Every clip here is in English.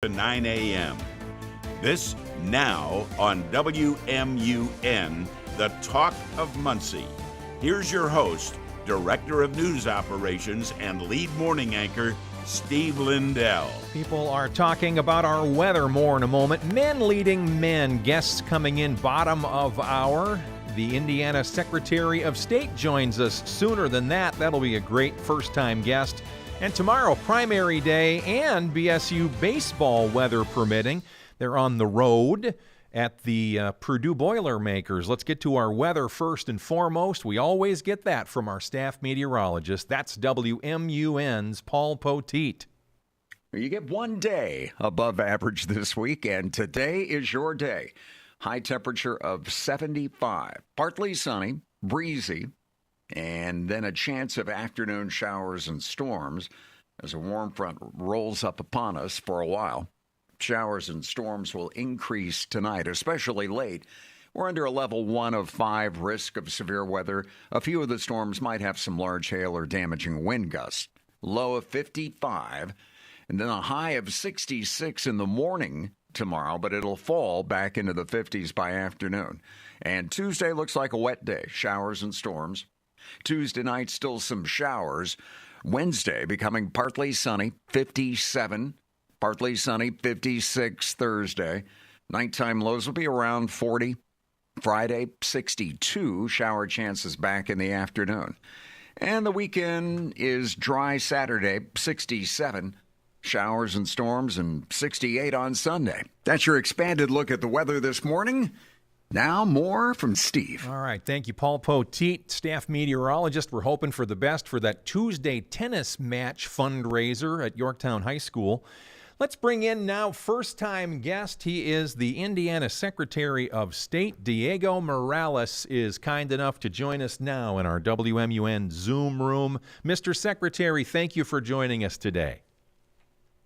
to 9 a.m. This now on WMUN, the Talk of Muncie. Here's your host, Director of News Operations and lead morning anchor, Steve Lindell. People are talking about our weather more in a moment. Men leading men. Guests coming in bottom of hour. The Indiana Secretary of State joins us sooner than that. That'll be a great first-time guest. And tomorrow, primary day and BSU baseball, weather permitting. They're on the road at the Purdue Boilermakers. Let's get to our weather first and foremost. We always get that from our staff meteorologist. That's WMUN's Paul Poteet. You get one day above average this week, and today is your day. High temperature of 75, partly sunny, breezy, and then a chance of afternoon showers and storms as a warm front rolls up upon us for a while. Showers and storms will increase tonight, especially late. We're under a level 1 of 5 risk of severe weather. A few of the storms might have some large hail or damaging wind gusts. Low of 55, and then a high of 66 in the morning tomorrow, but it'll fall back into the 50s by afternoon. And Tuesday looks like a wet day, showers and storms. Tuesday night, still some showers. Wednesday becoming partly sunny, 57. Partly sunny, 56 Thursday. Nighttime lows will be around 40. Friday, 62. Shower chances back in the afternoon. And the weekend is dry Saturday, 67. Showers and storms, and 68 on Sunday. That's your expanded look at the weather this morning. Now more from Steve. All right. Thank you, Paul Poteet, staff meteorologist. We're hoping for the best for that Tuesday tennis match fundraiser at Yorktown High School. Let's bring in now first-time guest. He is the Indiana Secretary of State. Diego Morales is kind enough to join us now in our WMUN Zoom room. Mr. Secretary, thank you for joining us today.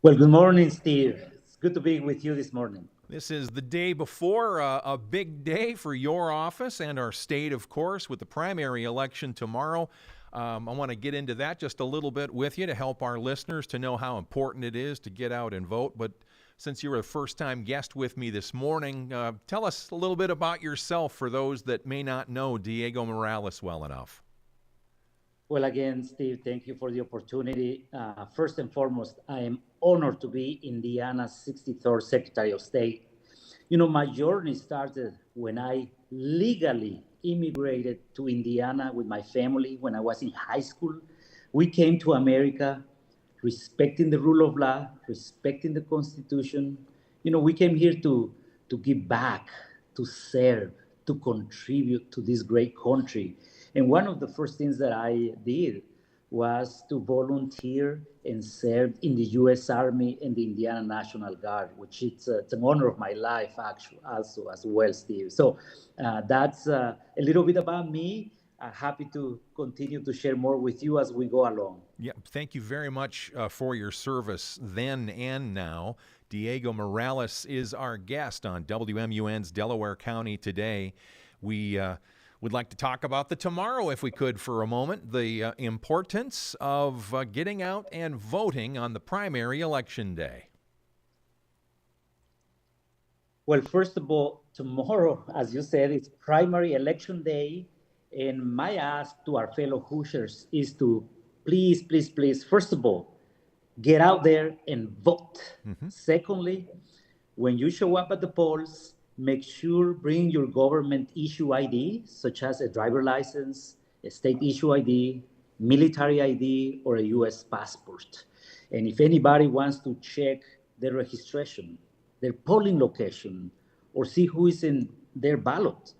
Well, good morning, Steve. It's good to be with you this morning. This is the day before a big day for your office and our state, of course, with the primary election tomorrow. I want to get into that just a little bit with you to help our listeners to know how important it is to get out and vote. But since you're a first-time guest with me this morning, tell us a little bit about yourself for those that may not know Diego Morales well enough. Well, again, Steve, thank you for the opportunity. First and foremost, I am honored to be Indiana's 63rd Secretary of State. You know, my journey started when I legally immigrated to Indiana with my family when I was in high school. We came to America respecting the rule of law, respecting the Constitution. You know, we came here to give back, to serve, to contribute to this great country. And one of the first things that I did was to volunteer and serve in the U.S. Army and the Indiana National Guard, which it's an honor of my life, actually, also as well, Steve. So that's a little bit about me. Happy to continue to share more with you as we go along. Yeah, thank you very much for your service then and now. Diego Morales is our guest on WMUN's Delaware County Today. We would like to talk about the tomorrow, if we could, for a moment, the importance of getting out and voting on the primary election day. Well, first of all, tomorrow, as you said, it's primary election day. And my ask to our fellow Hoosiers is to please, first of all, get out there and vote. Mm-hmm. Secondly, when you show up at the polls, make sure bring your government issue ID, such as a driver license, a state issue ID, military ID, or a U.S. passport. And if anybody wants to check their registration, their polling location, or see who is in their ballot,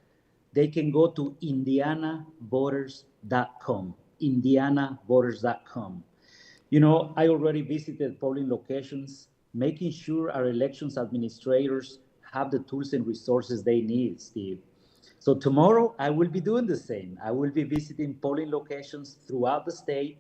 they can go to indianavoters.com, indianavoters.com. You know, I already visited polling locations, making sure our elections administrators have the tools and resources they need, Steve. So tomorrow, I will be doing the same. I will be visiting polling locations throughout the state,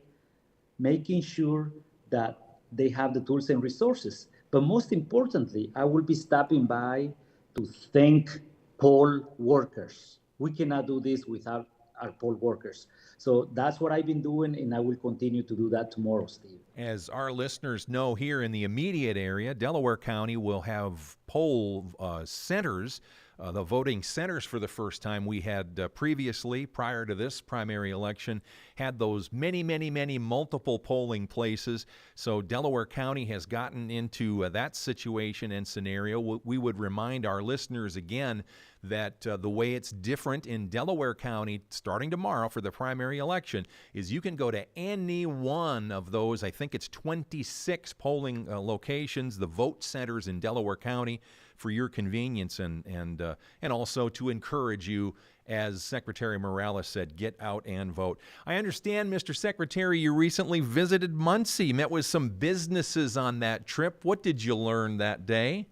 making sure that they have the tools and resources. But most importantly, I will be stopping by to thank poll workers. We cannot do this without our poll workers. So that's what I've been doing, and I will continue to do that tomorrow, Steve. As our listeners know, here in the immediate area, Delaware County will have poll centers, the voting centers for the first time. We had previously, prior to this primary election, had those many multiple polling places. So Delaware County has gotten into that situation and scenario. We would remind our listeners again that the way it's different in Delaware County starting tomorrow for the primary election is you can go to any one of those, I think it's 26 polling locations, the vote centers in Delaware County, for your convenience and also to encourage you, as Secretary Morales said, get out and vote. I understand, Mr. Secretary, you recently visited Muncie, met with some businesses on that trip. What did you learn that day?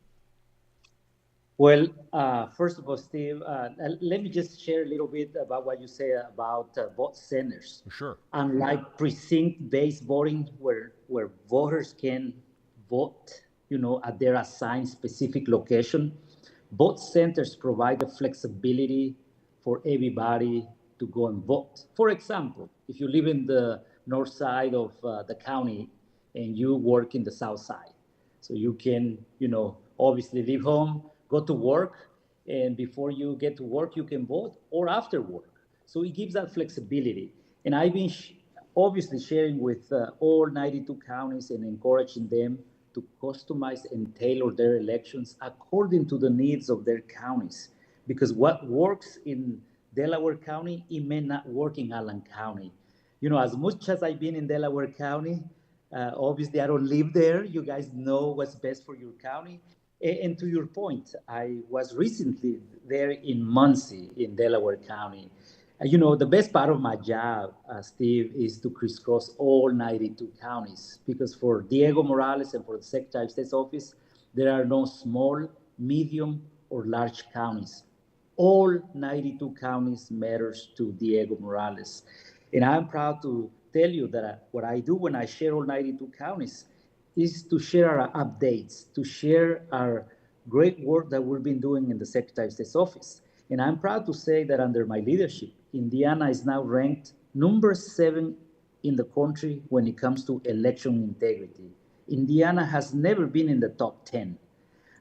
Well, first of all, Steve, let me just share a little bit about what you say about vote centers. Sure. Unlike precinct-based voting, where voters can vote, at their assigned specific location, vote centers provide the flexibility for everybody to go and vote. For example, if you live in the north side of the county and you work in the south side, so you can, obviously leave home, go to work, and before you get to work, you can vote, or after work. So it gives that flexibility. And I've been obviously sharing with all 92 counties and encouraging them to customize and tailor their elections according to the needs of their counties. Because what works in Delaware County, it may not work in Allen County. As much as I've been in Delaware County, obviously I don't live there. You guys know what's best for your county. And to your point, I was recently there in Muncie in Delaware County. The best part of my job, Steve, is to crisscross all 92 counties, because for Diego Morales and for the Secretary of State's office, there are no small, medium, or large counties. All 92 counties matters to Diego Morales. And I'm proud to tell you that what I do when I share all 92 counties is to share our updates, to share our great work that we've been doing in the Secretary of State's office. And I'm proud to say that under my leadership, Indiana is now ranked number 7 in the country when it comes to election integrity. Indiana has never been in the top 10.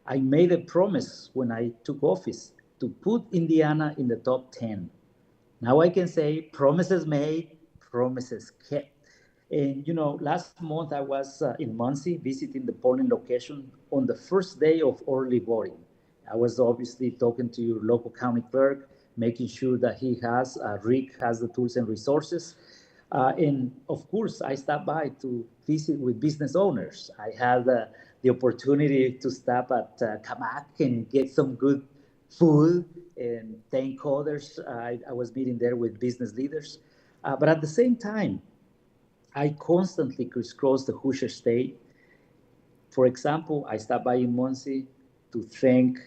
I made a promise when I took office to put Indiana in the top 10. Now I can say promises made, promises kept. And, last month I was in Muncie visiting the polling location on the first day of early voting. I was obviously talking to your local county clerk, making sure that Rick has the tools and resources. And of course, I stopped by to visit with business owners. I had the opportunity to stop at Kamak and get some good food and thank others. I was meeting there with business leaders. But at the same time, I constantly crisscross the Hoosier State. For example, I stopped by in Muncie to thank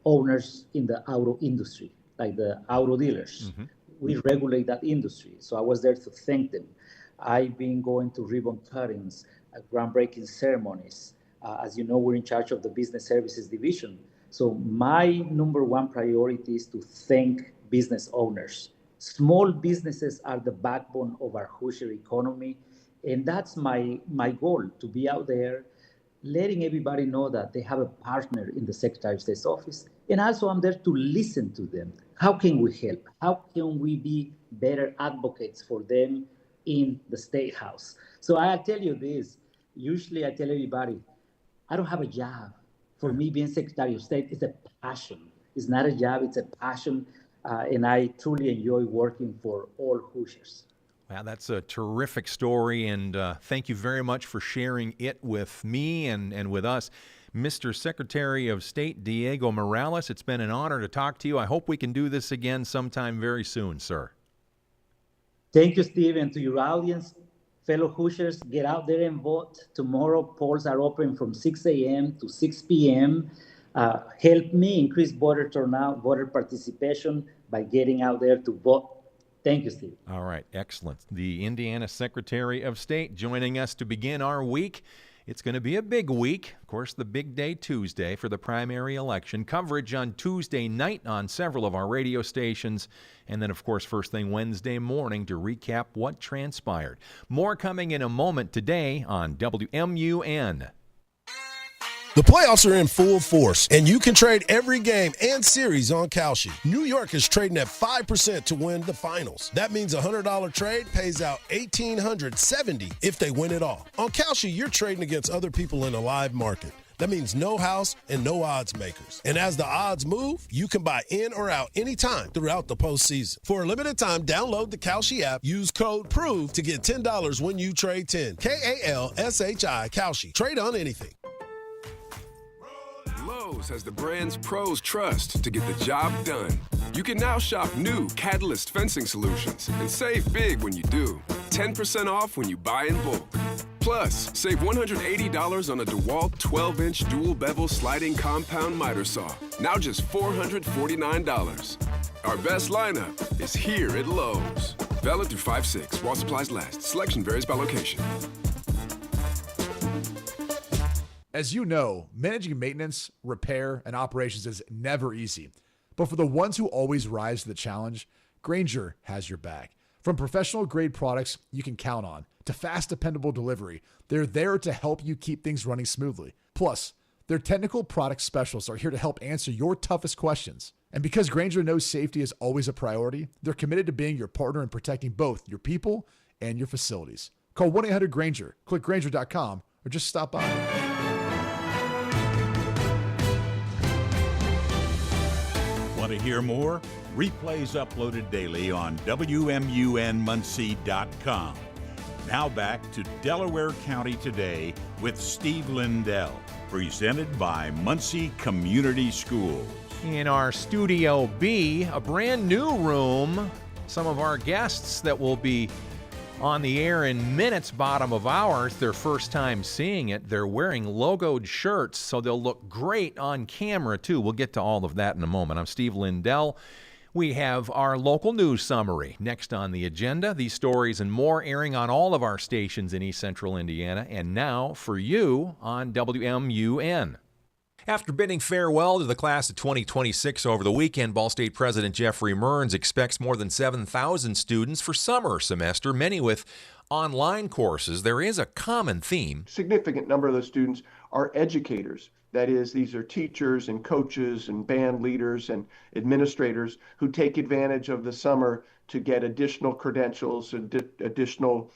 owners in the auto industry, like the auto dealers. Mm-hmm. We regulate that industry. So I was there to thank them. I've been going to ribbon cuttings, groundbreaking ceremonies. As you know, we're in charge of the Business Services Division. So my number one priority is to thank business owners. Small businesses are the backbone of our Hoosier economy. And that's my goal, to be out there letting everybody know that they have a partner in the Secretary of State's office. And also I'm there to listen to them. How can we help? How can we be better advocates for them in the State House? So I tell you this, usually I tell everybody, I don't have a job. For me, being Secretary of State is a passion. It's not a job, it's a passion. And I truly enjoy working for all Hoosiers. Well, that's a terrific story, and thank you very much for sharing it with me and with us. Mr. Secretary of State Diego Morales, it's been an honor to talk to you. I hope we can do this again sometime very soon, sir. Thank you, Steve, and to your audience, fellow Hoosiers, get out there and vote. Tomorrow, polls are open from 6 a.m. to 6 p.m. Help me increase voter turnout, voter participation by getting out there to vote. Thank you, Steve. All right, excellent. The Indiana Secretary of State joining us to begin our week. It's going to be a big week. Of course, the big day Tuesday for the primary election. Coverage on Tuesday night on several of our radio stations. And then, of course, first thing Wednesday morning to recap what transpired. More coming in a moment today on WMUN. The playoffs are in full force, and you can trade every game and series on Kalshi. New York is trading at 5% to win the finals. That means a $100 trade pays out $1,870 if they win it all. On Kalshi, you're trading against other people in a live market. That means no house and no odds makers. And as the odds move, you can buy in or out anytime throughout the postseason. For a limited time, download the Kalshi app, use code PROVE to get $10 when you trade 10. Kalshi, Kalshi. Trade on anything. Lowe's has the brands pros trust to get the job done. You can now shop new Catalyst fencing solutions and save big when you do. 10% off when you buy in bulk. Plus, save $180 on a DeWalt 12-inch dual bevel sliding compound miter saw. Now just $449. Our best lineup is here at Lowe's. Valid through 5/6 while supplies last. Selection varies by location. As you know, managing maintenance, repair, and operations is never easy. But for the ones who always rise to the challenge, Grainger has your back. From professional-grade products you can count on to fast, dependable delivery, they're there to help you keep things running smoothly. Plus, their technical product specialists are here to help answer your toughest questions. And because Grainger knows safety is always a priority, they're committed to being your partner in protecting both your people and your facilities. Call 1-800-GRAINGER, click Grainger.com, or just stop by. Want to hear more? Replays uploaded daily on WMUNmuncie.com. Now back to Delaware County Today with Steve Lindell, presented by Muncie Community Schools. In our Studio B, a brand new room. Some of our guests that will be on the air in minutes, bottom of hours, their first time seeing it. They're wearing logoed shirts, so they'll look great on camera, too. We'll get to all of that in a moment. I'm Steve Lindell. We have our local news summary next on the agenda. These stories and more airing on all of our stations in East Central Indiana, and now for you on WMUN. After bidding farewell to the class of 2026 over the weekend, Ball State President Jeffrey Mearns expects more than 7,000 students for summer semester, many with online courses. There is a common theme. Significant number of those students are educators. That is, these are teachers and coaches and band leaders and administrators who take advantage of the summer to get additional credentials and additional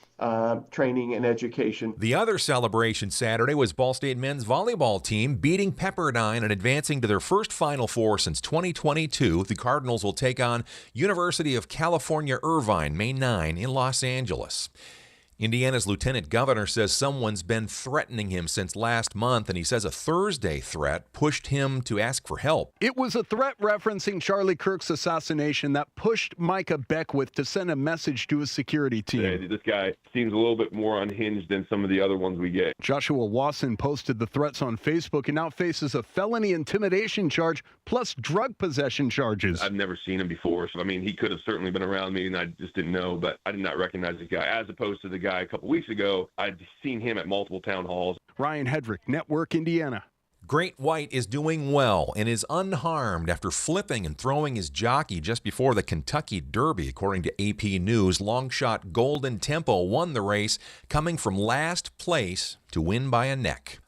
training and education. The other celebration Saturday was Ball State men's volleyball team beating Pepperdine and advancing to their first Final Four since 2022. The Cardinals will take on University of California, Irvine, May 9 in Los Angeles. Indiana's lieutenant governor says someone's been threatening him since last month, and he says a Thursday threat pushed him to ask for help. It was a threat referencing Charlie Kirk's assassination that pushed Micah Beckwith to send a message to his security team. Yeah, this guy seems a little bit more unhinged than some of the other ones we get. Joshua Wasson posted the threats on Facebook and now faces a felony intimidation charge plus drug possession charges. I've never seen him before, so I mean, he could have certainly been around me, and I just didn't know, but I did not recognize the guy, as opposed to the guy a couple weeks ago. I'd seen him at multiple town halls. Ryan Hedrick, Network Indiana. Great White is doing well and is unharmed after flipping and throwing his jockey just before the Kentucky Derby. According to AP News, longshot Golden Tempo won the race, coming from last place to win by a neck.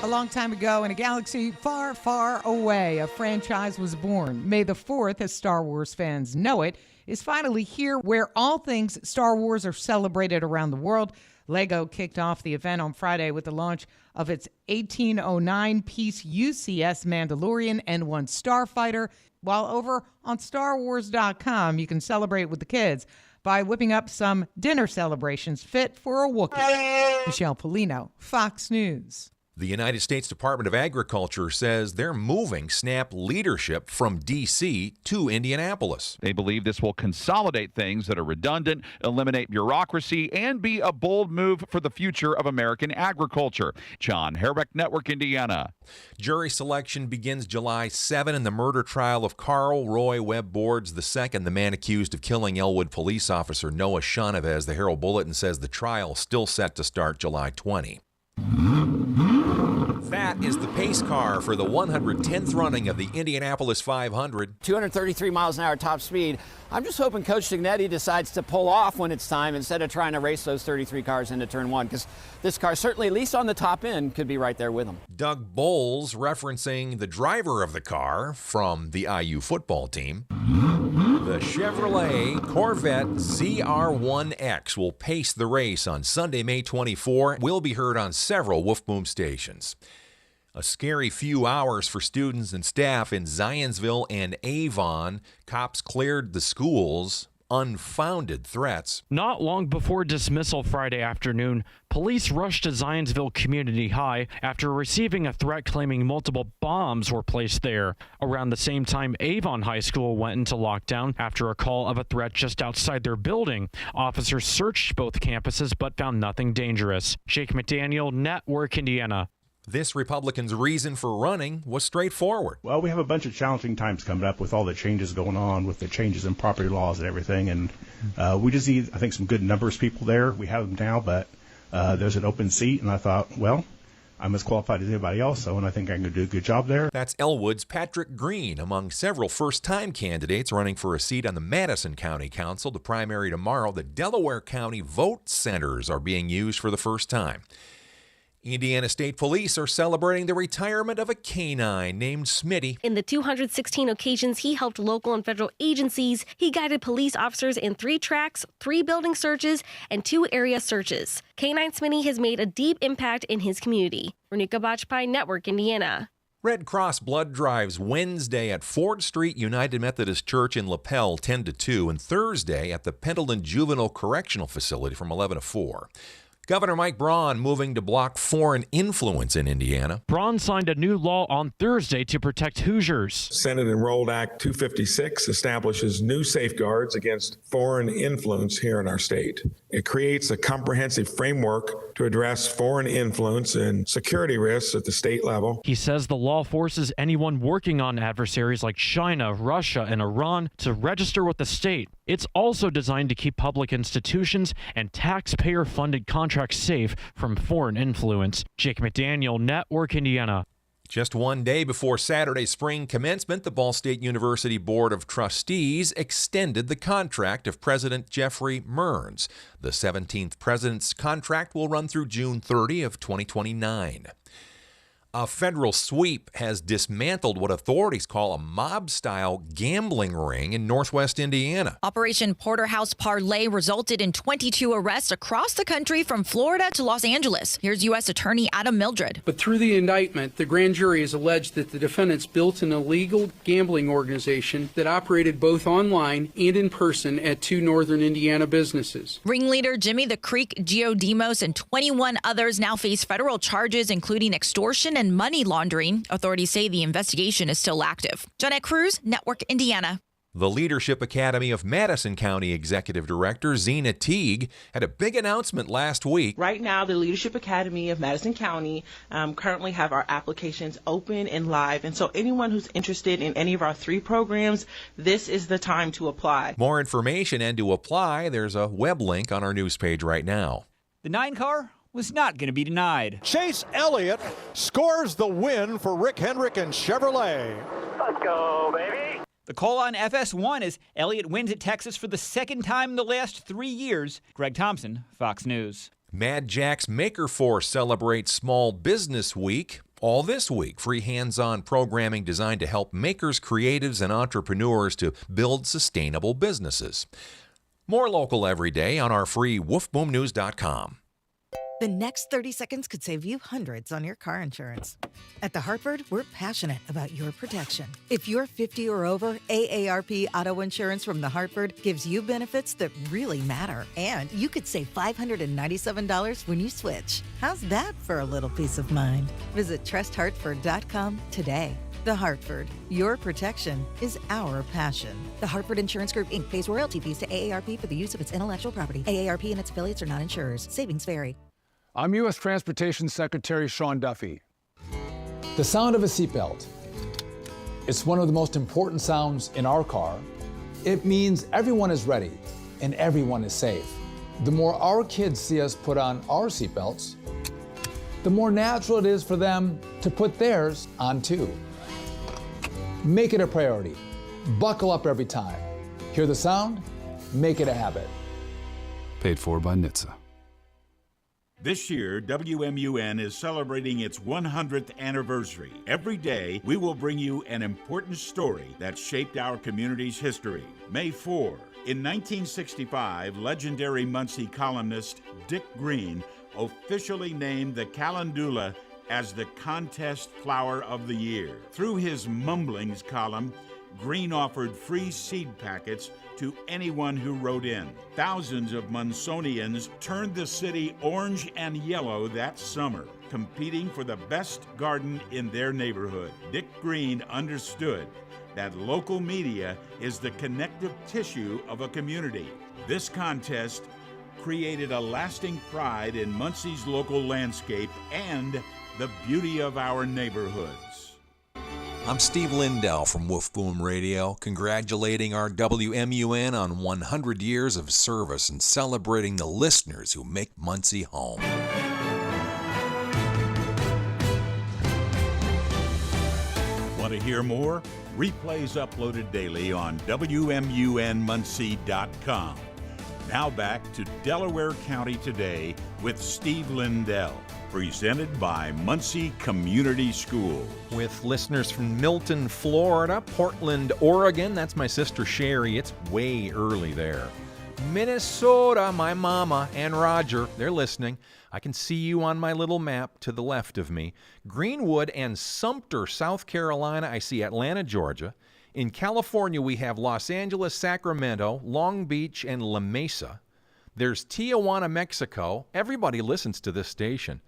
A long time ago, in a galaxy far, far away, a franchise was born. May the 4th, as Star Wars fans know it, is finally here, where all things Star Wars are celebrated around the world. LEGO kicked off the event on Friday with the launch of its 1809-piece UCS Mandalorian and one Starfighter, while over on StarWars.com, you can celebrate with the kids by whipping up some dinner celebrations fit for a Wookiee. Michelle Polino, Fox News. The United States Department of Agriculture says they're moving SNAP leadership from D.C. to Indianapolis. They believe this will consolidate things that are redundant, eliminate bureaucracy, and be a bold move for the future of American agriculture. John Herbeck, Network Indiana. Jury selection begins July 7 in the murder trial of Carl Roy Webb Boards II, the man accused of killing Elwood police officer Noah Chavez. The Herald Bulletin says the trial is still set to start July 20. That is the pace car for the 110th running of the Indianapolis 500. 233 miles an hour top speed. I'm just hoping Coach Signetti decides to pull off when it's time instead of trying to race those 33 cars into turn one, because this car certainly, at least on the top end, could be right there with him. Doug Bowles referencing the driver of the car from the IU football team. The Chevrolet Corvette ZR1X will pace the race on Sunday, May 24. Will be heard on several Wolf Boom stations. A scary few hours for students and staff in Zionsville and Avon. Cops cleared the schools. Unfounded threats. Not long before dismissal Friday afternoon, police rushed to Zionsville Community High after receiving a threat claiming multiple bombs were placed there. Around the same time, Avon High School went into lockdown after a call of a threat just outside their building. Officers searched both campuses but found nothing dangerous. Jake McDaniel, Network Indiana. This Republican's reason for running was straightforward. Well, we have a bunch of challenging times coming up with all the changes going on, with the changes in property laws and everything, and we just need, I think, some good numbers people there. We have them now, but there's an open seat, and I thought, well, I'm as qualified as anybody else, so, and I think I can do a good job there. That's Elwood's Patrick Green, among several first-time candidates running for a seat on the Madison County Council. The primary tomorrow, the Delaware County vote centers are being used for the first time. Indiana State Police are celebrating the retirement of a canine named Smitty. In the 216 occasions he helped local and federal agencies, he guided police officers in 3 tracks, 3 building searches, and 2 area searches. Canine Smitty has made a deep impact in his community. Renika Bachpai, Network Indiana. Red Cross blood drives Wednesday at Ford Street United Methodist Church in Lapel 10 to 2 and Thursday at the Pendleton Juvenile Correctional Facility from 11 to 4. Governor Mike Braun moving to block foreign influence in Indiana. Braun signed a new law on Thursday to protect Hoosiers. Senate Enrolled Act 256 establishes new safeguards against foreign influence here in our state. It creates a comprehensive framework to address foreign influence and security risks at the state level. He says the law forces anyone working on adversaries like China, Russia, and Iran to register with the state. It's also designed to keep public institutions and taxpayer-funded contracts safe from foreign influence. Jake McDaniel, Network Indiana. Just one day before Saturday's spring commencement, the Ball State University Board of Trustees extended the contract of President Jeffrey Mearns. The 17th president's contract will run through June 30 of 2029. A federal sweep has dismantled what authorities call a mob-style gambling ring in northwest Indiana. Operation Porterhouse Parlay resulted in 22 arrests across the country from Florida to Los Angeles. Here's U.S. Attorney Adam Mildred. But through the indictment, the grand jury has alleged that the defendants built an illegal gambling organization that operated both online and in person at 2 northern Indiana businesses. Ringleader Jimmy the Creek Geodemos and 21 others now face federal charges, including extortion and money laundering. Authorities say the investigation is still active. Jeanette Cruz, Network Indiana. The Leadership Academy of Madison County Executive Director Zena Teague had a big announcement last week. Right now, the Leadership Academy of Madison County currently have our applications open and live. And so anyone who's interested in any of our 3 programs, this is the time to apply. More information and to apply, there's a web link on our news page right now. The 9 car was not going to be denied. Chase Elliott scores the win for Rick Hendrick and Chevrolet. Let's go, baby. The call on FS1 as Elliott wins at Texas for the 2nd time in the last 3 years. Greg Thompson, Fox News. Mad Jack's Maker Force celebrates Small Business Week. All this week, free hands-on programming designed to help makers, creatives, and entrepreneurs to build sustainable businesses. More local every day on our free wolfboomnews.com. The next 30 seconds could save you hundreds on your car insurance. At The Hartford, we're passionate about your protection. If you're 50 or over, AARP Auto Insurance from The Hartford gives you benefits that really matter. And you could save $597 when you switch. How's that for a little peace of mind? Visit trusthartford.com today. The Hartford, your protection is our passion. The Hartford Insurance Group, Inc. pays royalty fees to AARP for the use of its intellectual property. AARP and its affiliates are not insurers. Savings vary. I'm U.S. Transportation Secretary Sean Duffy. The sound of a seatbelt. It's one of the most important sounds in our car. It means everyone is ready and everyone is safe. The more our kids see us put on our seatbelts, the more natural it is for them to put theirs on too. Make it a priority. Buckle up every time. Hear the sound? Make it a habit. Paid for by NHTSA. This year, WMUN is celebrating its 100th anniversary. Every day, we will bring you an important story that shaped our community's history. May 4. In 1965, legendary Muncie columnist Dick Green officially named the calendula as the contest flower of the year. Through his Mumblings column, Green offered free seed packets to anyone who wrote in. Thousands of Munsonians turned the city orange and yellow that summer, competing for the best garden in their neighborhood. Dick Green understood that local media is the connective tissue of a community. This contest created a lasting pride in Muncie's local landscape and the beauty of our neighborhoods. I'm Steve Lindell from Wolf Boom Radio, congratulating our WMUN on 100 years of service and celebrating the listeners who make Muncie home. Want to hear more? Replays uploaded daily on WMUNmuncie.com. Now back to Delaware County Today with Steve Lindell. Presented by Muncie Community Schools. With listeners from Milton, Florida, Portland, Oregon. That's my sister Sherry. It's way early there. Minnesota, my mama and Roger, they're listening. I can see you on my little map to the left of me. Greenwood and Sumter, South Carolina. I see Atlanta, Georgia. In California, we have Los Angeles, Sacramento, Long Beach, and La Mesa. There's Tijuana, Mexico. Everybody listens to this station.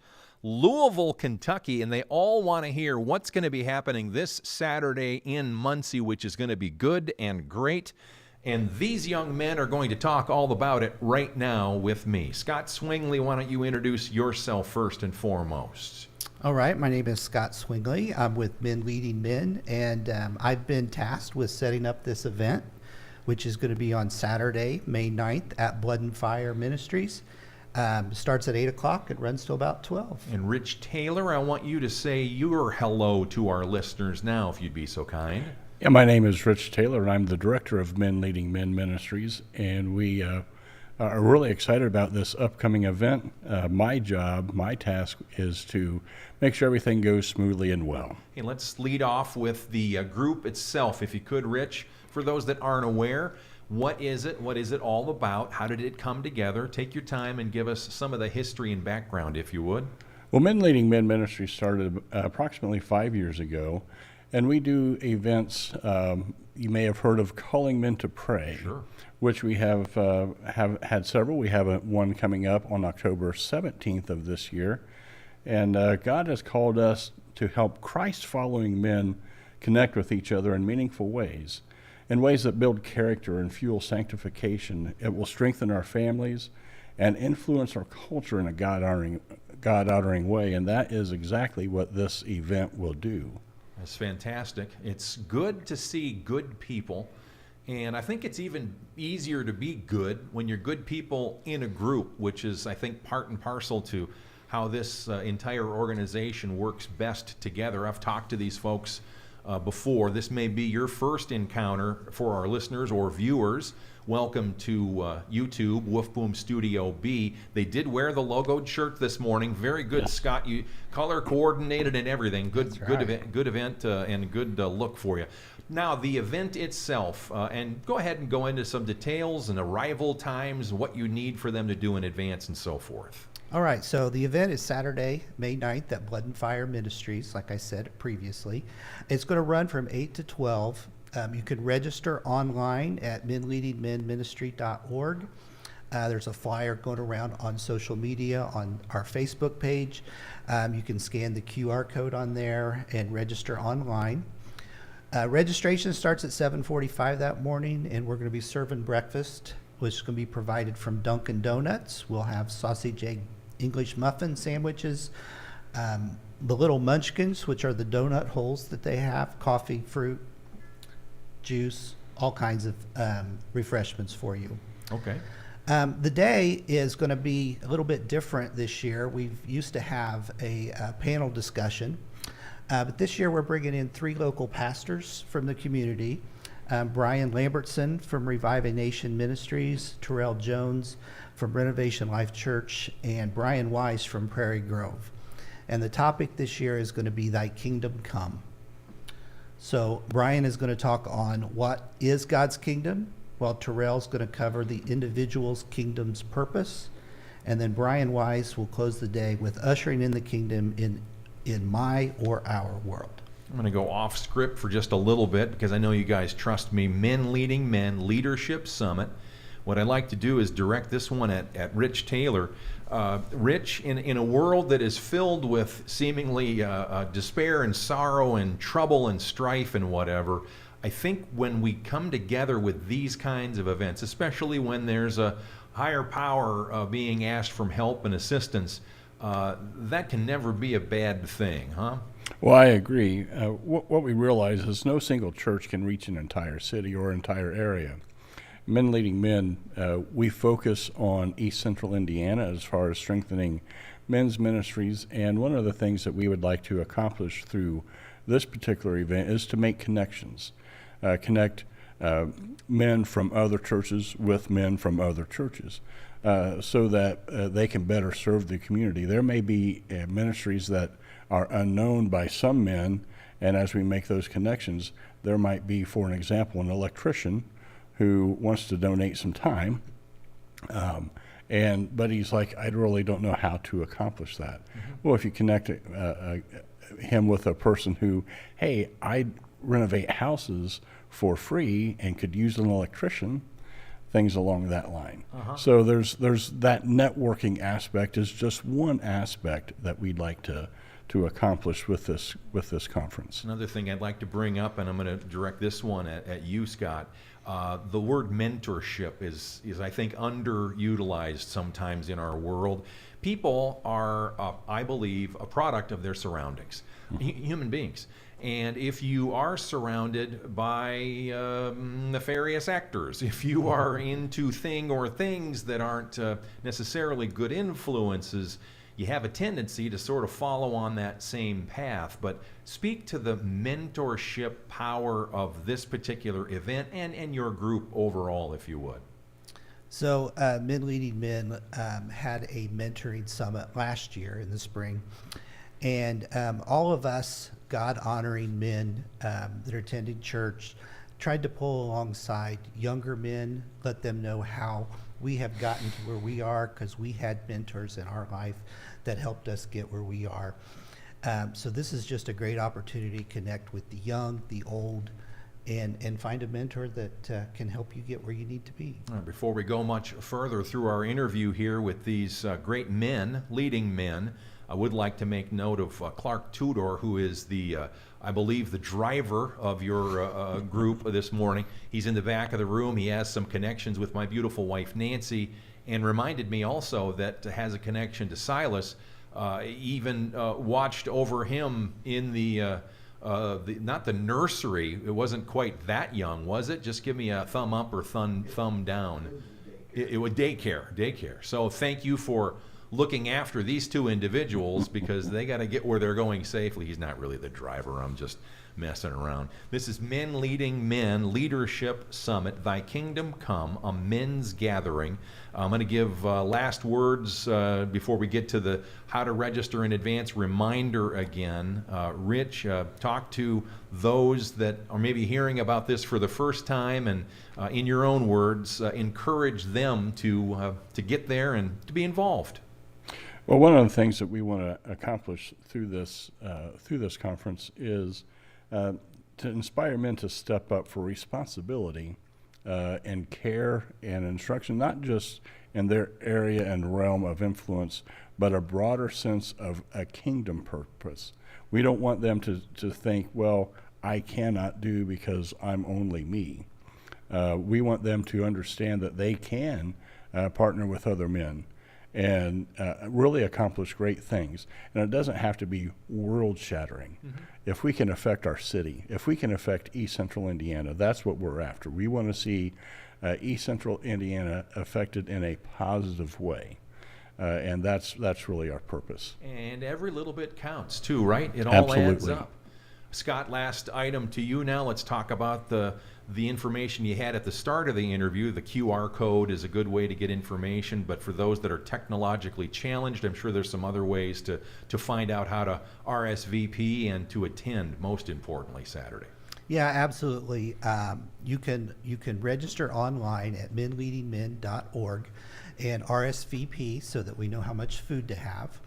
Louisville, Kentucky, and they all want to hear what's going to be happening this Saturday in Muncie, which is going to be good and great. And these young men are going to talk all about it right now with me. Scott Swingley, why don't you introduce yourself first and foremost? All right, my name is Scott Swingley. I'm with Men Leading Men, and I've been tasked with setting up this event, which is going to be on Saturday, May 9th at Blood and Fire Ministries. Starts at 8 o'clock. It runs till about 12. And Rich Taylor, I want you to say your hello to our listeners now, if you'd be so kind. Yeah, my name is Rich Taylor, and I'm the director of Men Leading Men Ministries, and we are really excited about this upcoming event. My task is to make sure everything goes smoothly and well. Okay, let's lead off with the group itself, if you could, Rich. For those that aren't aware, what is it? What is it all about? How did it come together? Take your time and give us some of the history and background, if you would. Well, Men Leading Men Ministries started approximately 5 years ago, and we do events. You may have heard of Calling Men to Pray, sure, which we have had several. We have one coming up on October 17th of this year, and God has called us to help Christ-following men connect with each other in meaningful ways. In ways that build character and fuel sanctification. It will strengthen our families and influence our culture in a God-honoring way, and that is exactly what this event will do. That's fantastic. It's good to see good people, and I think it's even easier to be good when you're good people in a group, which is, I think, part and parcel to how this entire organization works best together. I've talked to these folks before. This may be your first encounter for our listeners or viewers. Welcome to YouTube, Wolf Boom Studio B. They did wear the logoed shirt this morning. Very good, yes. Scott. You color coordinated and everything. Good, right. good event, and good look for you. Now, the event itself, and go ahead and go into some details and arrival times, what you need for them to do in advance, and so forth. All right, so the event is Saturday, May 9th at Blood and Fire Ministries, like I said previously. It's going to run from 8 to 12. You can register online at menleadingmenministry.org. There's a flyer going around on social media, on our Facebook page. You can scan the QR code on there and register online. Registration starts at 7:45 that morning, and we're going to be serving breakfast, which is going to be provided from Dunkin' Donuts. We'll have sausage, egg, English muffin sandwiches, the little munchkins, which are the donut holes that they have, coffee, fruit, juice, all kinds of refreshments for you. Okay. The day is going to be a little bit different this year. We've used to have a panel discussion, but this year we're bringing in 3 local pastors from the community. Brian Lambertson from Revive a Nation Ministries, Terrell Jones from Renovation Life Church, and Brian Wise from Prairie Grove. And the topic this year is going to be Thy Kingdom Come. So Brian is going to talk on what is God's kingdom, while Terrell's going to cover the individual's kingdom's purpose. And then Brian Wise will close the day with ushering in the kingdom in my or our world. I'm going to go off script for just a little bit because I know you guys trust me. Men Leading Men Leadership Summit. What I'd like to do is direct this one at Rich Taylor. Rich, in a world that is filled with seemingly despair and sorrow and trouble and strife and whatever, I think when we come together with these kinds of events, especially when there's a higher power being asked for help and assistance, that can never be a bad thing, huh? Well, I agree. What we realize is no single church can reach an entire city or entire area. Men Leading Men, we focus on East Central Indiana as far as strengthening men's ministries, and one of the things that we would like to accomplish through this particular event is to make connections, connect men from other churches with men from other churches, so that they can better serve the community. There may be ministries that are unknown by some men, and as we make those connections, there might be, for an example, an electrician who wants to donate some time, but he's like, I really don't know how to accomplish that. Mm-hmm. Well, if you connect him with a person who, hey, I renovate houses for free and could use an electrician, things along that line. Uh-huh. So there's that networking aspect is just one aspect that we'd like to accomplish with this conference. Another thing I'd like to bring up, and I'm going to direct this one at you, Scott. The word mentorship is I think underutilized sometimes in our world. People are, I believe, a product of their surroundings, human beings. And if you are surrounded by nefarious actors, if you are into things that aren't necessarily good influences, you have a tendency to sort of follow on that same path. But speak to the mentorship power of this particular event and your group overall, if you would. So Men Leading Men had a mentoring summit last year in the spring. And all of us God-honoring men that are attending church tried to pull alongside younger men, let them know how we have gotten to where we are because we had mentors in our life that helped us get where we are. So this is just a great opportunity to connect with the young, the old, and find a mentor that can help you get where you need to be. Before we go much further through our interview here with these great men, leading men, I would like to make note of Clark Tudor, who is the, I believe, the driver of your group this morning. He's in the back of the room. He has some connections with my beautiful wife, Nancy, and reminded me also that has a connection to Silas. Even watched over him in the not the nursery. It wasn't quite that young, was it? Just give me a thumb up or thumb down. It was daycare. So thank you for looking after these two individuals because they got to get where they're going safely. He's not really the driver. I'm just messing around. This is Men Leading Men Leadership Summit, Thy Kingdom Come, a men's gathering. I'm going to give last words before we get to the how to register in advance reminder again. Rich, talk to those that are maybe hearing about this for the first time and in your own words, encourage them to get there and to be involved. Well, one of the things that we want to accomplish through this conference is to inspire men to step up for responsibility and care and instruction, not just in their area and realm of influence, but a broader sense of a kingdom purpose. We don't want them to think, well, I cannot do because I'm only me. We want them to understand that they can partner with other men and really accomplish great things. And it doesn't have to be world-shattering. Mm-hmm. If we can affect our city, if we can affect East Central Indiana, that's what we're after. We want to see East Central Indiana affected in a positive way. And that's really our purpose. And every little bit counts too, right? It all Absolutely. adds up. Scott, last item to you now. Let's talk about the information you had at the start of the interview. The QR code is a good way to get information, but for those that are technologically challenged, I'm sure there's some other ways to find out how to RSVP and to attend, most importantly, Saturday. Yeah, absolutely. You can register online at menleadingmen.org and RSVP so that we know how much food to have.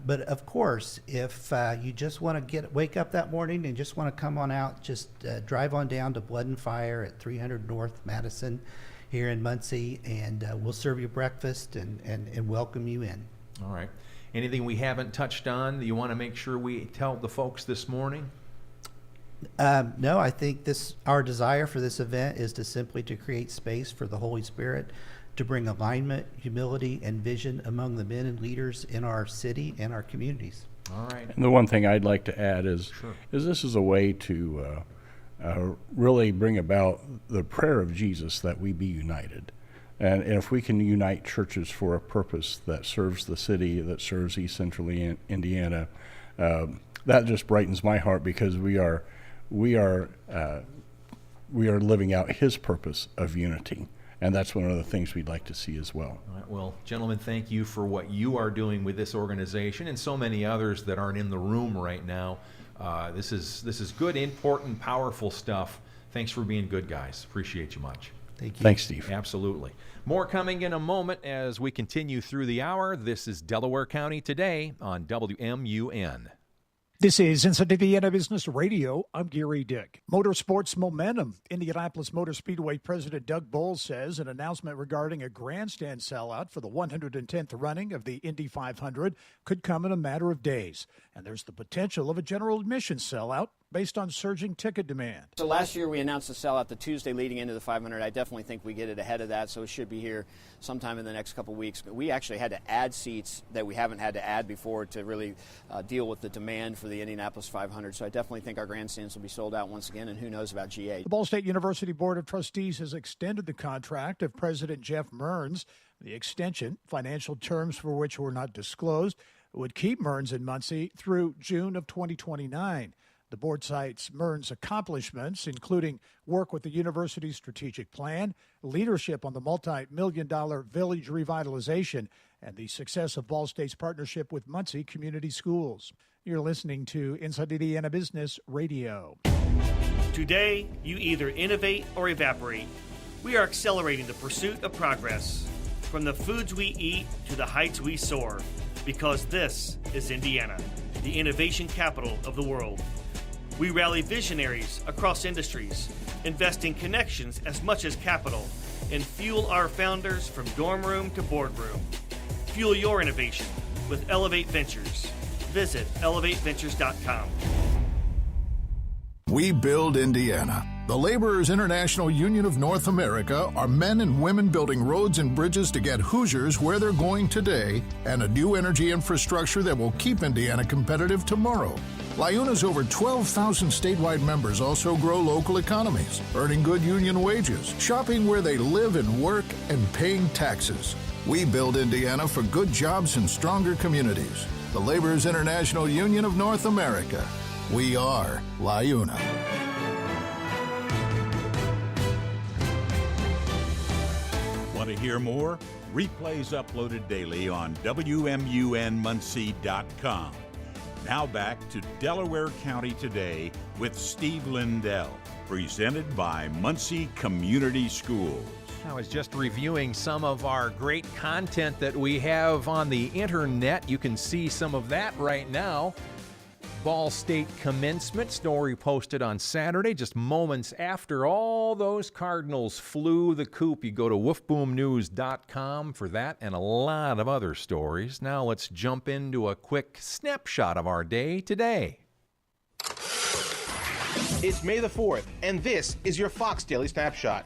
But of course, if you just want to wake up that morning and just want to come on out, just drive on down to Blood and Fire at 300 North Madison here in Muncie, and we'll serve you breakfast and welcome you in. All right. Anything we haven't touched on that you want to make sure we tell the folks this morning? No, I think our desire for this event is to simply to create space for the Holy Spirit to bring alignment, humility, and vision among the men and leaders in our city and our communities. All right. And the one thing I'd like to add is this is a way to really bring about the prayer of Jesus that we be united. And if we can unite churches for a purpose that serves the city, that serves East Central Indiana, that just brightens my heart, because we are living out his purpose of unity. And that's one of the things we'd like to see as well. All right, well, gentlemen, thank you for what you are doing with this organization and so many others that aren't in the room right now. This is good, important, powerful stuff. Thanks for being good guys. Appreciate you much. Thank you. Thanks, Steve. Absolutely. More coming in a moment as we continue through the hour. This is Delaware County Today on WMUN. This is Inside Indiana Business Radio. I'm Gary Dick. Motorsports momentum. Indianapolis Motor Speedway President Doug Bowles says an announcement regarding a grandstand sellout for the 110th running of the Indy 500 could come in a matter of days. And there's the potential of a general admission sellout based on surging ticket demand. So last year we announced the sellout the Tuesday leading into the 500. I definitely think we get it ahead of that, so it should be here sometime in the next couple weeks. We actually had to add seats that we haven't had to add before to really deal with the demand for the Indianapolis 500. So I definitely think our grandstands will be sold out once again, and who knows about G8. The Ball State University Board of Trustees has extended the contract of President Jeff Mearns. The extension, financial terms for which were not disclosed, would keep Mearns in Muncie through June of 2029. The board cites Mearns' accomplishments, including work with the university's strategic plan, leadership on the multi-million-dollar village revitalization, and the success of Ball State's partnership with Muncie Community Schools. You're listening to Inside Indiana Business Radio. Today, you either innovate or evaporate. We are accelerating the pursuit of progress, from the foods we eat to the heights we soar, because this is Indiana, the innovation capital of the world. We rally visionaries across industries, invest in connections as much as capital, and fuel our founders from dorm room to boardroom. Fuel your innovation with Elevate Ventures. Visit elevateventures.com. We build Indiana. The Laborers International Union of North America are men and women building roads and bridges to get Hoosiers where they're going today, and a new energy infrastructure that will keep Indiana competitive tomorrow. LIUNA's over 12,000 statewide members also grow local economies, earning good union wages, shopping where they live and work, and paying taxes. We build Indiana for good jobs and stronger communities. The Laborers International Union of North America. We are LIUNA. Want to hear more? Replays uploaded daily on WMUNmuncie.com. Now back to Delaware County Today with Steve Lindell, presented by Muncie Community Schools. I was just reviewing some of our great content that we have on the internet. You can see some of that right now. Ball State commencement story posted on Saturday, just moments after all those Cardinals flew the coop. You go to woofboomnews.com for that and a lot of other stories. Now let's jump into a quick snapshot of our day today. It's May the 4th, and this is your Fox Daily Snapshot.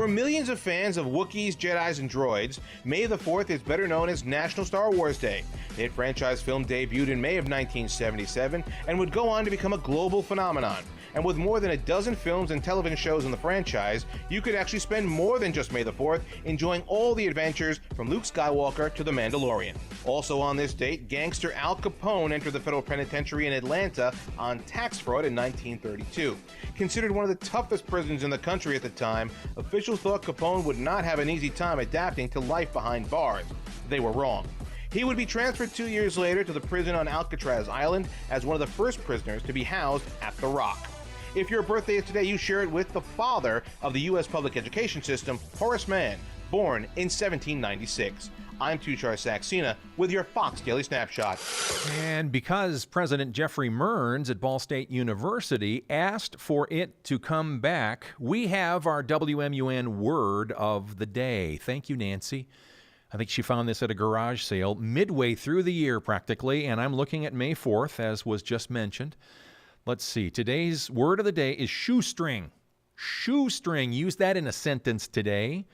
For millions of fans of Wookiees, Jedis, and droids, May the 4th is better known as National Star Wars Day. The hit franchise film debuted in May of 1977 and would go on to become a global phenomenon. And with more than a dozen films and television shows in the franchise, you could actually spend more than just May the 4th enjoying all the adventures from Luke Skywalker to The Mandalorian. Also on this date, gangster Al Capone entered the federal penitentiary in Atlanta on tax fraud in 1932. Considered one of the toughest prisons in the country at the time, officials thought Capone would not have an easy time adapting to life behind bars. They were wrong. He would be transferred 2 years later to the prison on Alcatraz Island as one of the first prisoners to be housed at the Rock. If your birthday is today, you share it with the father of the U.S. public education system, Horace Mann, born in 1796. I'm Tushar Saxena with your Fox Daily Snapshot. And because President Jeffrey Mearns at Ball State University asked for it to come back, we have our WMUN word of the day. Thank you, Nancy. I think she found this at a garage sale midway through the year practically, and I'm looking at May 4th, as was just mentioned. Let's see. Today's word of the day is shoestring. Shoestring. Use that in a sentence today.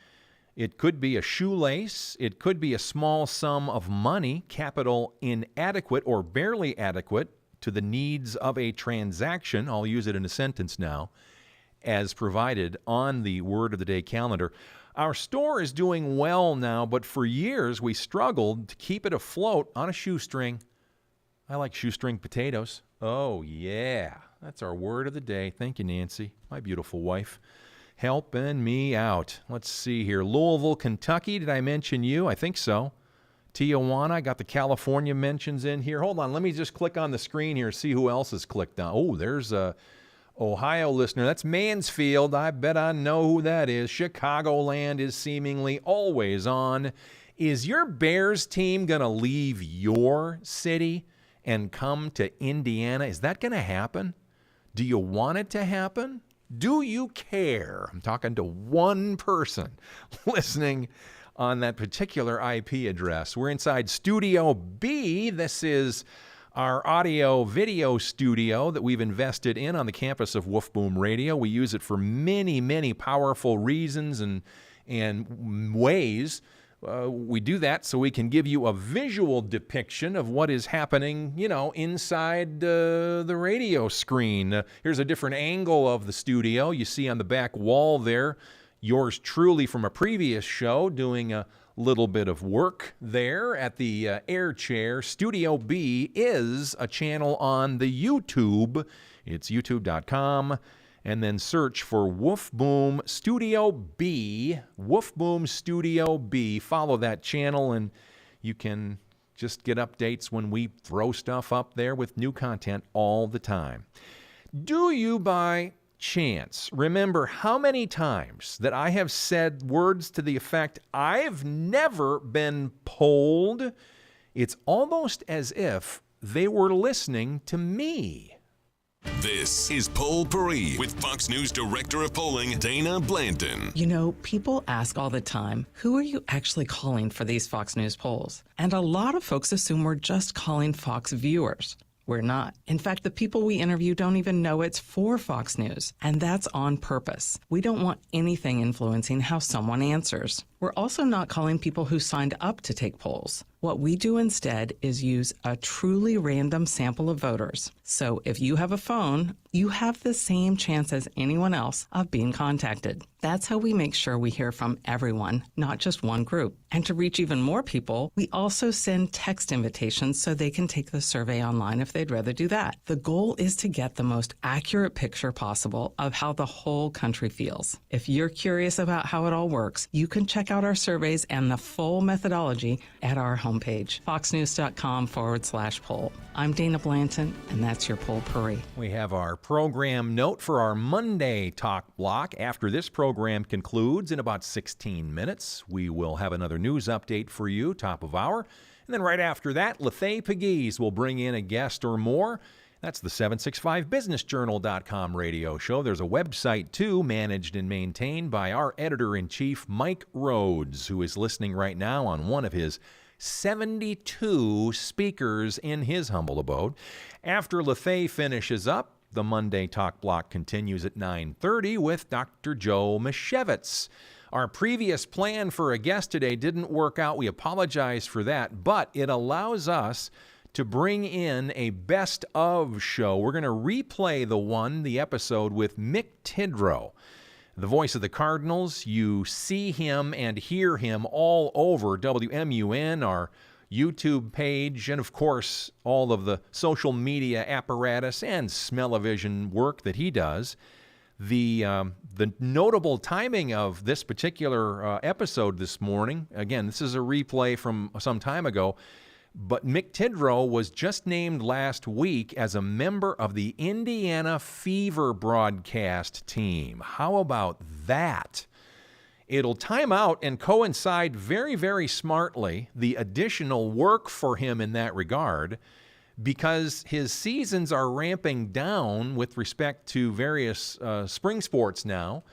It could be a shoelace. It could be a small sum of money, capital inadequate or barely adequate to the needs of a transaction. I'll use it in a sentence now, as provided on the word of the day calendar. Our store is doing well now, but for years we struggled to keep it afloat on a shoestring. I like shoestring potatoes. Oh, yeah. That's our word of the day. Thank you, Nancy, my beautiful wife, helping me out. Let's see here. Louisville, Kentucky. Did I mention you? I think so. Tijuana. I got the California mentions in here. Hold on. Let me just click on the screen here, see who else is clicked on. Oh, there's a Ohio listener. That's Mansfield. I bet I know who that is. Chicagoland is seemingly always on. Is your Bears team going to leave your city and come to Indiana? Is that going to happen? Do you want it to happen? Do you care? I'm talking to one person listening on that particular IP address. We're inside Studio B. This is our audio video studio that we've invested in on the campus of Woof Boom Radio. We use it for many, many powerful reasons and ways. We do that so we can give you a visual depiction of what is happening, inside the radio screen. Here's a different angle of the studio. You see on the back wall there, yours truly from a previous show doing a little bit of work there at the air chair. Studio B is a channel on the YouTube. It's youtube.com. And then search for Woof Boom Studio B, Woof Boom Studio B. Follow that channel and you can just get updates when we throw stuff up there with new content all the time. Do you by chance remember how many times that I have said words to the effect, I've never been polled? It's almost as if they were listening to me. This is Poll Paris with Fox News Director of Polling, Dana Blanton. You know, people ask all the time, who are you actually calling for these Fox News polls? And a lot of folks assume we're just calling Fox viewers. We're not. In fact, the people we interview don't even know it's for Fox News, and that's on purpose. We don't want anything influencing how someone answers. We're also not calling people who signed up to take polls. What we do instead is use a truly random sample of voters. So if you have a phone, you have the same chance as anyone else of being contacted. That's how we make sure we hear from everyone, not just one group. And to reach even more people, we also send text invitations so they can take the survey online if they'd rather do that. The goal is to get the most accurate picture possible of how the whole country feels. If you're curious about how it all works, you can check out our surveys and the full methodology at our homepage, foxnews.com/poll. I'm Dana Blanton, and that's your Poll Paris. We have our program note for our Monday talk block. After this program concludes in about 16 minutes, we will have another news update for you, top of hour. And then right after that, Lethea Pegues will bring in a guest or more. That's the 765businessjournal.com radio show. There's a website, too, managed and maintained by our editor-in-chief, Mike Rhodes, who is listening right now on one of his 72 speakers in his humble abode. After Lethea finishes up, the Monday Talk Block continues at 9:30 with Dr. Joe Misiewicz. Our previous plan for a guest today didn't work out. We apologize for that, but it allows us to bring in a best of show. We're going to replay the episode with Mick Tidrow, the voice of the Cardinals. You see him and hear him all over WMUN, our YouTube page, and of course, all of the social media apparatus and smell-o-vision work that he does. The notable timing of this particular episode this morning, again, this is a replay from some time ago, but Mick Tidrow was just named last week as a member of the Indiana Fever broadcast team. How about that? It'll time out and coincide very, very smartly, the additional work for him in that regard, because his seasons are ramping down with respect to various spring sports now,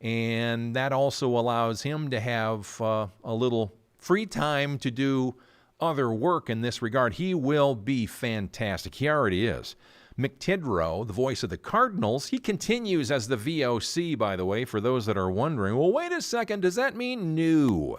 and that also allows him to have a little free time to do other work in this regard. He will be fantastic. He already is. Mick Tidrow, the voice of the Cardinals, he continues as the VOC, by the way, for those that are wondering, well, wait a second, does that mean new?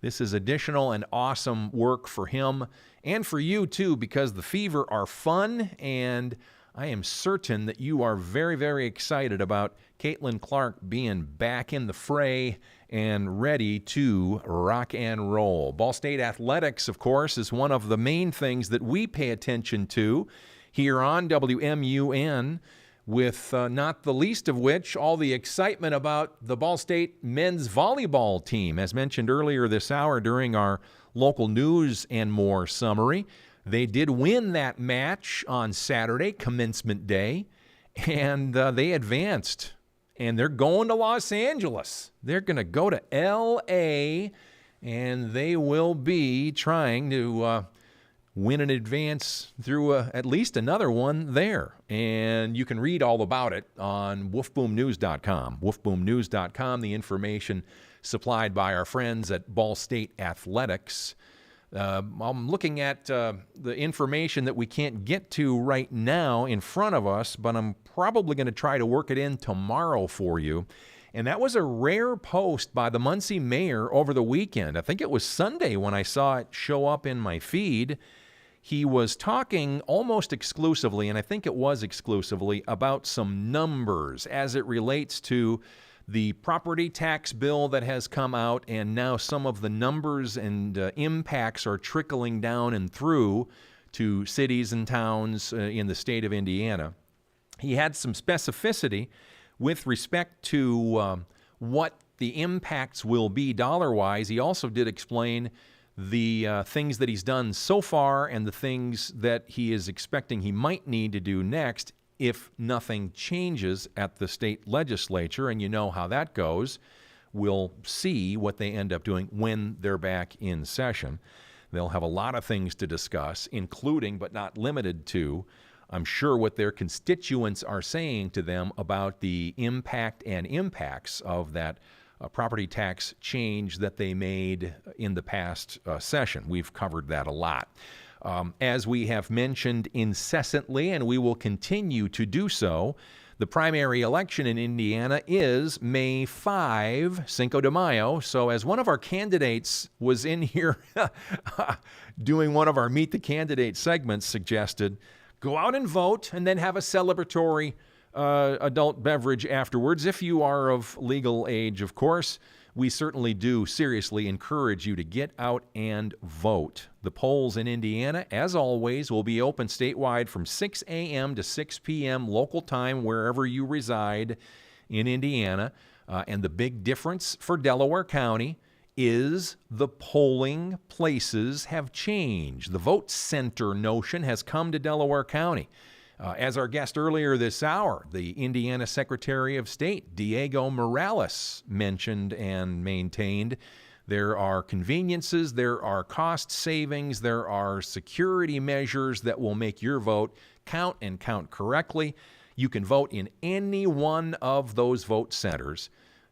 This is additional and awesome work for him and for you, too, because the Fever are fun, and I am certain that you are very, very excited about Caitlin Clark being back in the fray and ready to rock and roll. Ball State athletics, of course, is one of the main things that we pay attention to here on WMUN, with not the least of which all the excitement about the Ball State men's volleyball team. As mentioned earlier this hour during our local news and more summary, they did win that match on Saturday, commencement day, and they advanced. And they're going to Los Angeles. They're going to go to L.A., and they will be trying to win an advance through at least another one there. And you can read all about it on wolfboomnews.com. Wolfboomnews.com, the information supplied by our friends at Ball State Athletics. I'm looking at the information that we can't get to right now in front of us, but I'm probably going to try to work it in tomorrow for you. And that was a rare post by the Muncie mayor over the weekend. I think it was Sunday when I saw it show up in my feed. He was talking almost exclusively, and I think it was exclusively, about some numbers as it relates to the property tax bill that has come out, and now some of the numbers and impacts are trickling down and through to cities and towns in the state of Indiana. He had some specificity with respect to what the impacts will be dollar-wise. He also did explain the things that he's done so far and the things that he is expecting he might need to do next if nothing changes at the state legislature, and you know how that goes. We'll see what they end up doing when they're back in session. They'll have a lot of things to discuss, including but not limited to, I'm sure, what their constituents are saying to them about the impact and impacts of that property tax change that they made in the past session. We've covered that a lot. As we have mentioned incessantly, and we will continue to do so, the primary election in Indiana is May 5, Cinco de Mayo. So as one of our candidates was in here doing one of our Meet the Candidate segments suggested, go out and vote and then have a celebratory adult beverage afterwards, if you are of legal age, of course. We certainly do seriously encourage you to get out and vote. The polls in Indiana, as always, will be open statewide from 6 a.m. to 6 p.m. local time wherever you reside in Indiana. And the big difference for Delaware County is the polling places have changed. The vote center notion has come to Delaware County. As our guest earlier this hour, the Indiana Secretary of State, Diego Morales, mentioned and maintained, there are conveniences, there are cost savings, there are security measures that will make your vote count and count correctly. You can vote in any one of those vote centers.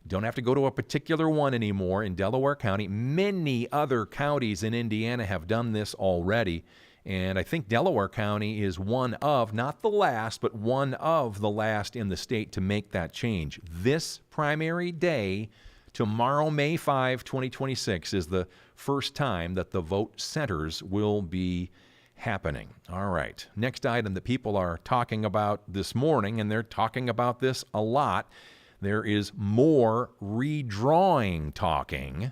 Don't have to go to a particular one anymore in Delaware County. Many other counties in Indiana have done this already. And I think Delaware County is one of, not the last, but one of the last in the state to make that change. This primary day, Tomorrow, May 5, 2026, is the first time that the vote centers will be happening. All right. Next item that people are talking about this morning, and they're talking about this a lot, there is more redrawing talking.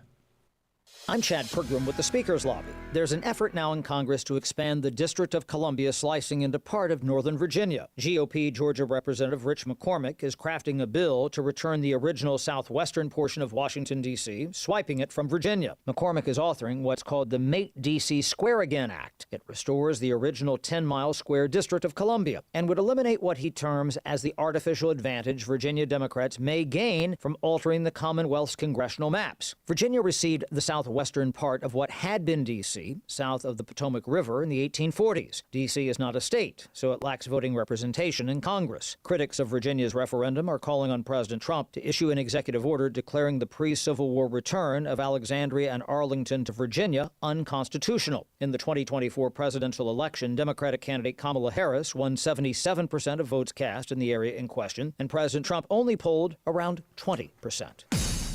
I'm Chad Pergram with the Speaker's Lobby. There's an effort now in Congress to expand the District of Columbia slicing into part of Northern Virginia. GOP Georgia Representative Rich McCormick is crafting a bill to return the original southwestern portion of Washington, D.C., swiping it from Virginia. McCormick is authoring what's called the Make D.C. Square Again Act. It restores the original 10-mile square District of Columbia and would eliminate what he terms as the artificial advantage Virginia Democrats may gain from altering the Commonwealth's congressional maps. Virginia received the southwestern part of what had been D.C., south of the Potomac River in the 1840s. D.C. is not a state, so it lacks voting representation in Congress. Critics of Virginia's referendum are calling on President Trump to issue an executive order declaring the pre-Civil War return of Alexandria and Arlington to Virginia unconstitutional. In the 2024 presidential election, Democratic candidate Kamala Harris won 77% of votes cast in the area in question, and President Trump only polled around 20%.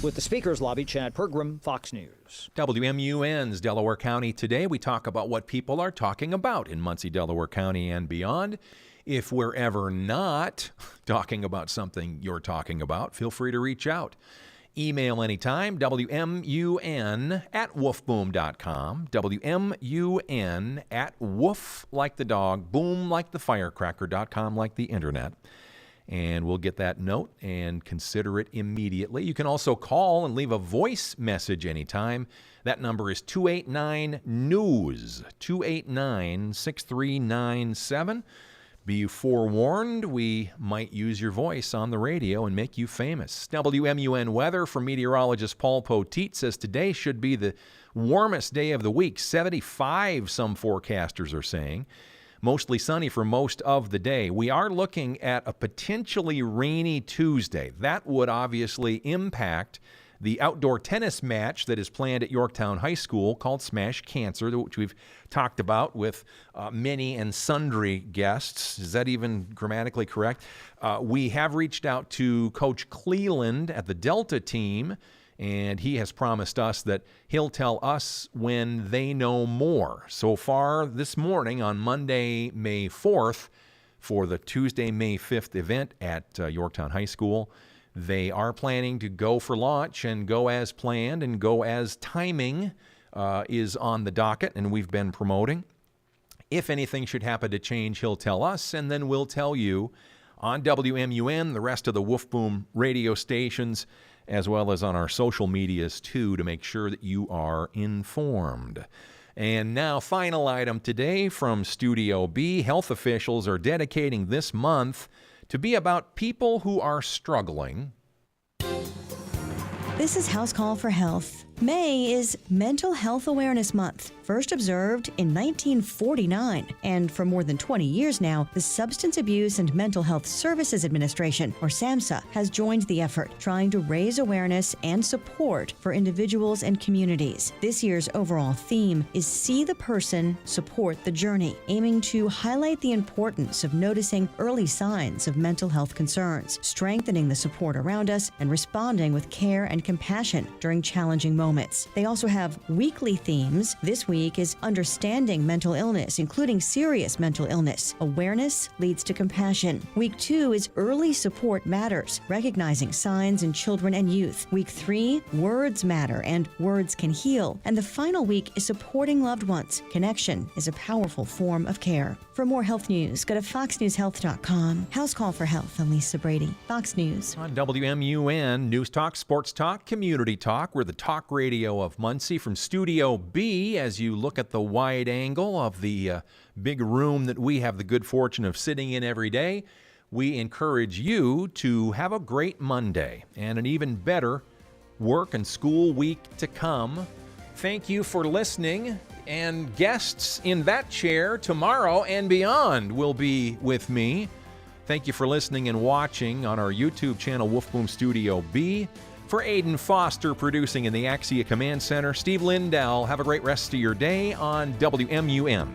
With the Speaker's Lobby, Chad Pergram, Fox News. WMUN's Delaware County Today. We talk about what people are talking about in Muncie, Delaware County and beyond. If we're ever not talking about something you're talking about, feel free to reach out. Email anytime, WMUN@woofboom.com, WMUN@woof like the dog, boom like the firecracker.com like the internet. And we'll get that note and consider it immediately. You can also call and leave a voice message anytime. That number is 289-NEWS, 289-6397. Be forewarned, we might use your voice on the radio and make you famous. WMUN weather from meteorologist Paul Poteet says today should be the warmest day of the week. 75, some forecasters are saying. Mostly sunny for most of the day. We are looking at a potentially rainy Tuesday. That would obviously impact the outdoor tennis match that is planned at Yorktown High School called Smash Cancer, which we've talked about with many and sundry guests. Is that even grammatically correct? We have reached out to Coach Cleland at the Delta team, and he has promised us that he'll tell us when they know more. So far this morning on Monday, May 4th, for the Tuesday, May 5th event at Yorktown High School, they are planning to go for launch and go as planned and go as timing is on the docket, and we've been promoting. If anything should happen to change, he'll tell us, and then we'll tell you on WMUN, the rest of the Woof Boom radio stations, as well as on our social medias, too, to make sure that you are informed. And now, final item today from Studio B. Health officials are dedicating this month to be about people who are struggling. This is House Call for Health. May is Mental Health Awareness Month, first observed in 1949. And for more than 20 years now, the Substance Abuse and Mental Health Services Administration, or SAMHSA, has joined the effort, trying to raise awareness and support for individuals and communities. This year's overall theme is See the Person, Support the Journey, aiming to highlight the importance of noticing early signs of mental health concerns, strengthening the support around us, and responding with care and compassion during challenging moments. They also have weekly themes. This week is Understanding Mental Illness, including serious mental illness. Awareness leads to compassion. Week 2 is Early Support Matters, recognizing signs in children and youth. Week 3, Words Matter and Words Can Heal. And the final week is Supporting Loved Ones. Connection is a powerful form of care. For more health news, go to foxnewshealth.com. House Call for Health, I'm Lisa Brady, Fox News. On WMUN, News Talk, Sports Talk, Community Talk. We're the talk radio of Muncie from Studio B. As you look at the wide angle of the big room that we have the good fortune of sitting in every day, we encourage you to have a great Monday and an even better work and school week to come. Thank you for listening, and guests in that chair tomorrow and beyond will be with me. Thank you for listening and watching on our YouTube channel, Woof Boom Studio B. For Aiden Foster producing in the Axia Command Center, Steve Lindell, have a great rest of your day on WMUN.